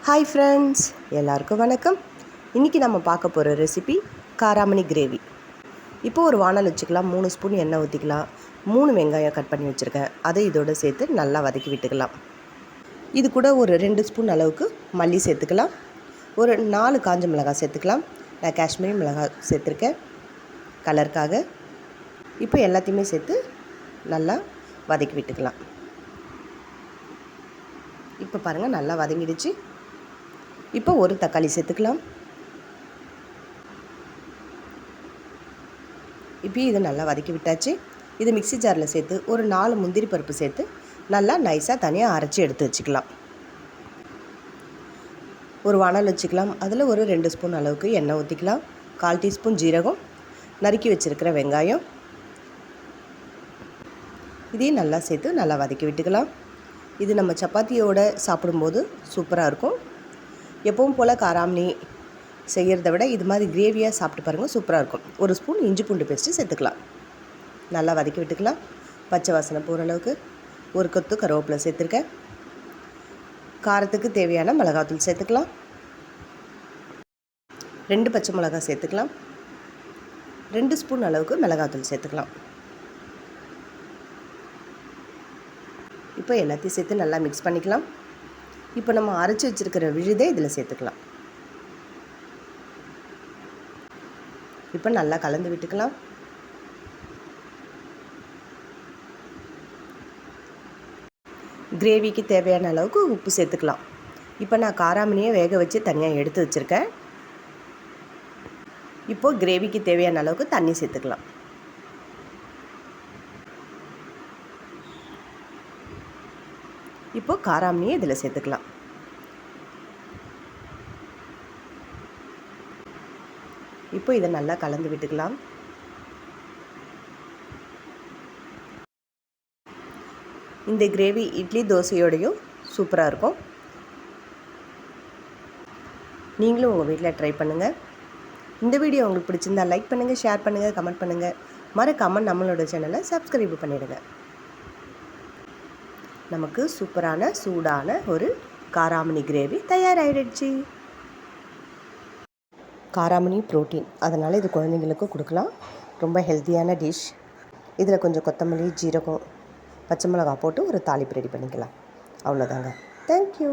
Hi friends, எல்லாருக்கும் வணக்கம். இன்றைக்கி நம்ம பார்க்க போகிற ரெசிபி காராமணி கிரேவி. இப்போது ஒரு வானல் வச்சுக்கலாம். 3 ஸ்பூன் எண்ணெய் ஊற்றிக்கலாம். 3 வெங்காயம் கட் பண்ணி வச்சுருக்கேன், அதை இதோடு சேர்த்து நல்லா வதக்கி விட்டுக்கலாம். இது கூட ஒரு 2 ஸ்பூன் அளவுக்கு மல்லி சேர்த்துக்கலாம். ஒரு 4 காஞ்ச மிளகாய் சேர்த்துக்கலாம். நான் காஷ்மீரி மிளகாய் சேர்த்துருக்கேன் கலருக்காக. இப்போ எல்லாத்தையுமே சேர்த்து நல்லா வதக்கி விட்டுக்கலாம். இப்போ பாருங்கள், நல்லா வதங்கிடுச்சு. இப்போ ஒரு தக்காளி சேர்த்துக்கலாம். இப்போ இதை நல்லா வதக்கி விட்டாச்சு. இது மிக்ஸி ஜாரில் சேர்த்து ஒரு 4 முந்திரி பருப்பு சேர்த்து நல்லா நைஸாக தனியாக அரைச்சி எடுத்து வச்சுக்கலாம். ஒரு வானல் வச்சுக்கலாம். அதில் ஒரு 2 ஸ்பூன் அளவுக்கு எண்ணெய் ஊற்றிக்கலாம். 1/4 டீஸ்பூன் ஜீரகம், நறுக்கி வச்சுருக்கிற வெங்காயம், இதையும் நல்லா சேர்த்து நல்லா வதக்கி விட்டுக்கலாம். இது நம்ம சப்பாத்தியோடு சாப்பிடும்போது சூப்பராக இருக்கும். எப்பவும் போல் காராமணி செய்கிறத விட இது மாதிரி கிரேவியாக சாப்பிட்டு பாருங்கள், சூப்பராக இருக்கும். ஒரு ஸ்பூன் இஞ்சி பூண்டு பேஸ்ட்டு சேர்த்துக்கலாம். நல்லா வதக்கி விட்டுக்கலாம். பச்சை வாசனை போகிற அளவுக்கு. ஒரு கொத்து கருவேப்பிலை சேர்த்துருக்கேன். காரத்துக்கு தேவையான மிளகாத்தூள் சேர்த்துக்கலாம். 2 பச்சை மிளகாய் சேர்த்துக்கலாம். 2 ஸ்பூன் அளவுக்கு மிளகாத்தூள் சேர்த்துக்கலாம். இப்போ எல்லாத்தையும் சேர்த்து நல்லா மிக்ஸ் பண்ணிக்கலாம். இப்போ நம்ம அரைச்சி வச்சுருக்கிற விழுதை இதில் சேர்த்துக்கலாம். இப்போ நல்லா கலந்து விட்டுக்கலாம். கிரேவிக்கு தேவையான அளவுக்கு உப்பு சேர்த்துக்கலாம். இப்போ நான் காராமணியை வேக வச்சு தனியாக எடுத்து வச்சுருக்கேன். இப்போது கிரேவிக்கு தேவையான அளவுக்கு தண்ணி சேர்த்துக்கலாம். இப்போது காராமணியை இதில் சேர்த்துக்கலாம். இப்போ இதை நல்லா கலந்து விட்டுக்கலாம். இந்த கிரேவி இட்லி தோசையோடையும் சூப்பராக இருக்கும். நீங்களும் உங்கள் வீட்டில் ட்ரை பண்ணுங்கள். இந்த வீடியோ உங்களுக்கு பிடிச்சிருந்தால் லைக் பண்ணுங்கள், ஷேர் பண்ணுங்கள், கமெண்ட் பண்ணுங்கள். மறக்காமல் நம்மளோட சேனலை சப்ஸ்கிரைப் பண்ணிவிடுங்க. நமக்கு சூப்பரான சூடான ஒரு காராமணி கிரேவி தயாராகிடுச்சு. காராமணி ப்ரோட்டீன், அதனால் இது குழந்தைங்களுக்கு கொடுக்கலாம். ரொம்ப ஹெல்த்தியான டிஷ். இதில் கொஞ்சம் கொத்தமல்லி, ஜீரகம், பச்சை மிளகாய் போட்டு ஒரு தாளிப்பு ரெடி பண்ணிக்கலாம். அவ்வளோதாங்க. தேங்க்யூ.